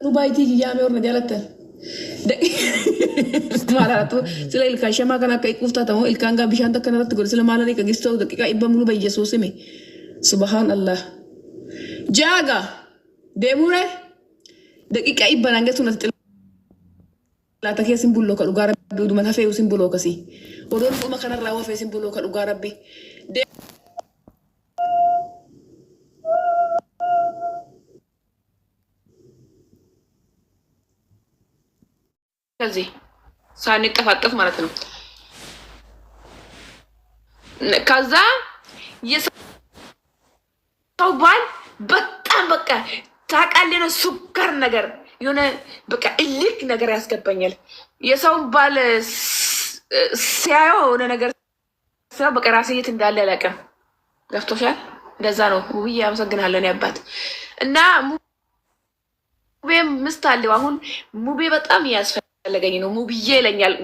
Rubaiti jijame orna jalatan. Malah tu sila ilkan shama kana kai kufta tamo ilkan ga bishan takkan rat gol sila malah ni kagisto dakika ibam rubai Jesus me. Subhanallah. Jaga. Demure. Dakika ibban ange sunat la takiya simbolo ka ugara bi du man hafe simbolo kasi. Odon ko makana rawa fe simbolo ka ugara bi. ከዚህ ሳንጠፋጠፍ ማለት ነው። ከዛ የሰው ባል በጣም በቃ ታውቃለህ ነው ሱከር ነገር የሆነ በቃ እልክ ነገር ያስገባኛል። የሰው ባል ሲያየው የሆነ ነገር ሰው በቃ ራሴ የት እንዳለ አላውቅም። ገብቶሻል? እንደዛ ነው። ውብዬ አመሰግናለሁ እኔ አባት እና ሙቤ ምስት አለው። አሁን ሙቤ በጣም ያስፈልገኝ ነው። ሙብዬ ይለኛል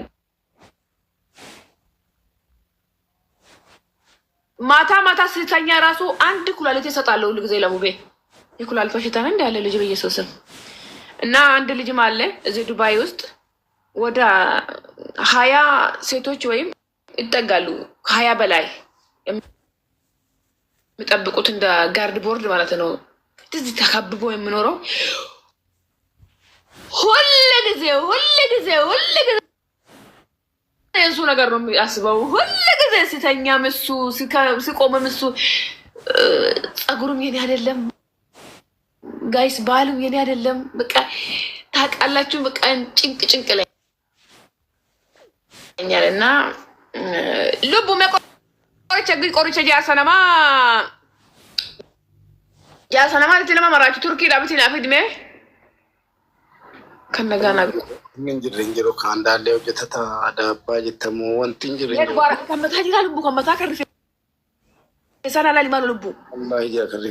ማታ ማታ ስተኛ ራሱ አንድ ኩላሊት ይሰጣለሁ ሁሉ ጊዜ ለሙቤ። የኩላሊት በሽታ ነው እንዳለ ልጅ በኢየሱስም እና አንድ ልጅም አለ እዚህ ዱባይ ውስጥ ወደ 20 ሴቶች ወይም ይጠጋሉ 20 በላይ የሚጠብቁት እንደ ጋርድ ቦርድ ማለት ነው። እዚህ ተከብቦ የሚኖረው ሁሉ ጊዜ እሱ ነገር ነው የሚያስበው። ሁሉ ጊዜ ሲተኛም እሱ ሲቆምም እሱ ጸጉሩም የኔ አይደለም ጋይስ፣ ባሉም የኔ አይደለም። በቃ ታውቃላችሁ፣ በቃ ጭንቅ ላይ እና ልቡ ቆርቼ ጃሰነማ ለተለማ መራችሁ ቱርኪ ዳብቲ ናፍድሜ ከነጋና እንጅሮ ካንዳለ ወጀተታ ዳባ ጀተሙ ወንቲ እንጅሮ ከመታ ጅራ ልቡ ከመታ ከርፌ ሰና ላይ ማሉ ልቡ አላህ ያ ከሪ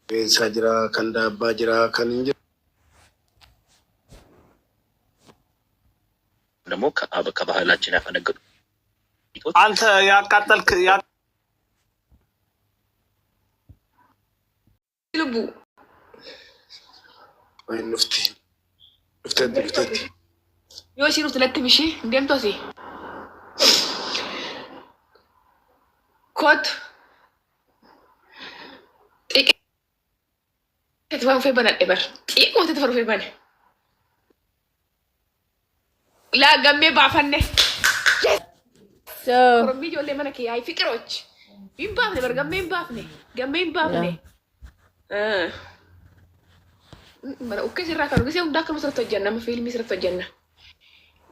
ቤንሳጅራ ከንዳባ ጅራ ከንንጅ ደግሞ ከባህላችን ያፈነገጡ አንተ ያቃጠልክ ልቡ ወይ ንፍቲ ዮሲኑ ትለትምሺ እንደምቶሲ ኮት تفهم في بنا الإبر إيه ما تفهم في بنا لا جمي بعفنه رمي جوا اللي منك هاي فكروش مين بعفنه بر جمي بعفنه مرة أوكي سيرك أنا بس يوم داخل مسرت الجنة ما فيلم مسرت الجنة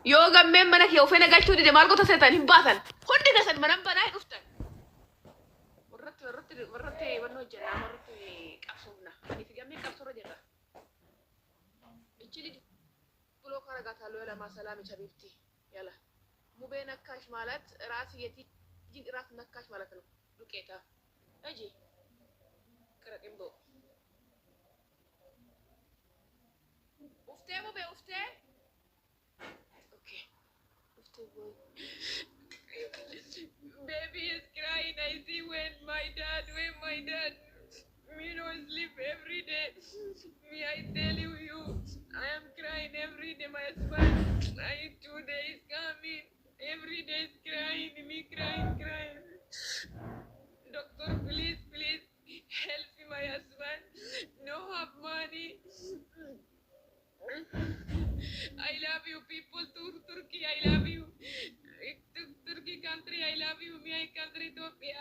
يو جمي منك يو فينا قال تودي دماركو تسيتاني بعثن هندي قصد منام بناي أفتن مرت ونو الجنة مرت قصونا أنا في جمي قصورة جنة إيشلي بلو كارجات هلو يلا ما سلامي حبيبتي يلا مو بينك كاش مالت راسي يتي جين راس نكاش مالتنا لوكيتا أجي كرقم بو أفتى أفتى أوكي أفتى boy baby is crying. I see when my dad me no sleep every day. Me I tell you I am crying every day. My husband 2 days coming every day is crying. Me crying. Doctor please help me. My husband no have money. I love you people Turkey, I love you Turkey country, I love you my country Ethiopia.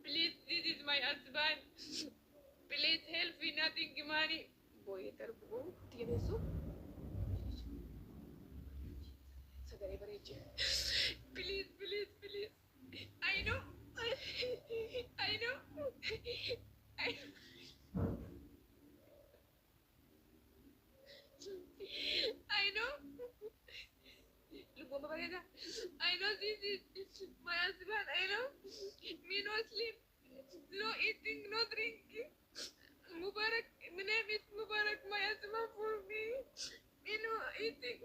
Please, this is my husband. Please help me, nothing money. Boy, terbo, tiene eso. Sagari bareje. Please. I know. I know this is my husband. I know me no sleep, no eating, no drinking. Mubarak, my name is Mubarak. My husband for me. Me no eating,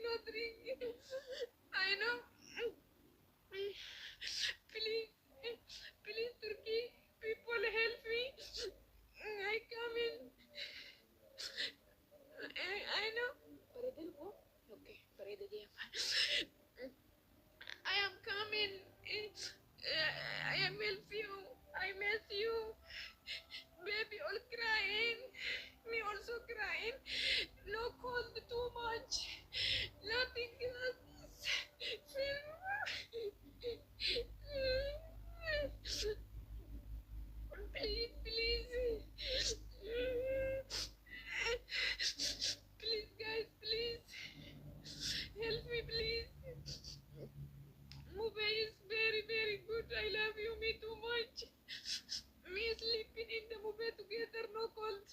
no drinking. I know. Please I miss you. Baby all crying. Me also crying. No cold too much. Nothing else. Please, please. Please, guys, please. Help me, please. Mube is very, very good. I love you, me too much. Me sleeping in the Mube together, no cold.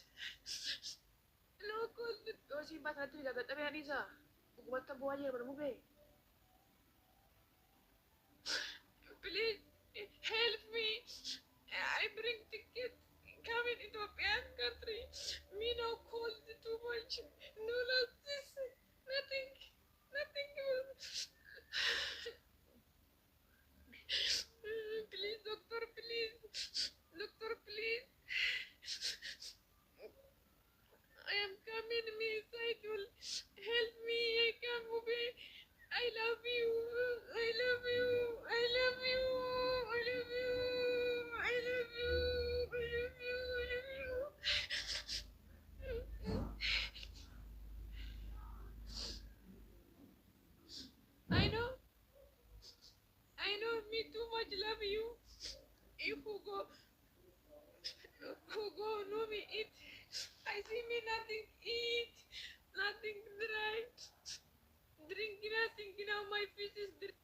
No cold. Oh, si Mbak Natri gak tabi Anissa. Buat tabu aja pada Mube. Please, help me. I bring ticket. Come in Ethiopian country. Me no cold too much. No losses. Nothing. Nothing. Please, doctor, please. Doctor, please. I am coming, me side will help me. I can move. I love you. I love you. I love you. I love you. I love you. I love you. I love you. I know. I know me too much love you. If who go no me eat. I see me nothing eat. Nothing dry. Drink nothing. Now my face is dry.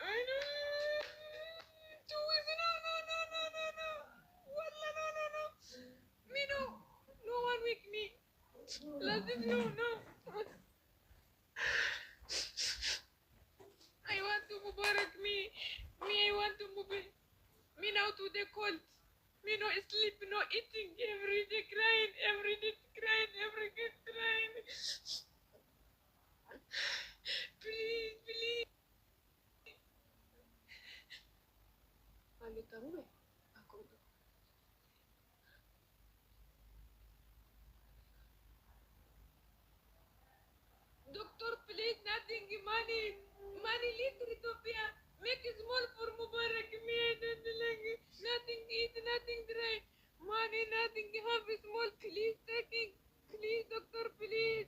I know. Two is no. Wallah, no. Me no. No one with me. Lazim no. I want to Mubarak me. I want to move. Me now to the cold. Me no sleep, no eating. Every day crying. Every day crying. Every day crying. Please. Panggil kamu be? Aku tuh. Doctor, please, nothing money. Money little Ethiopia. Make it small for Mubarak. Me, I don't like it. Nothing eat, nothing dry. Money, nothing have small. Please, taking. Please, doctor, please.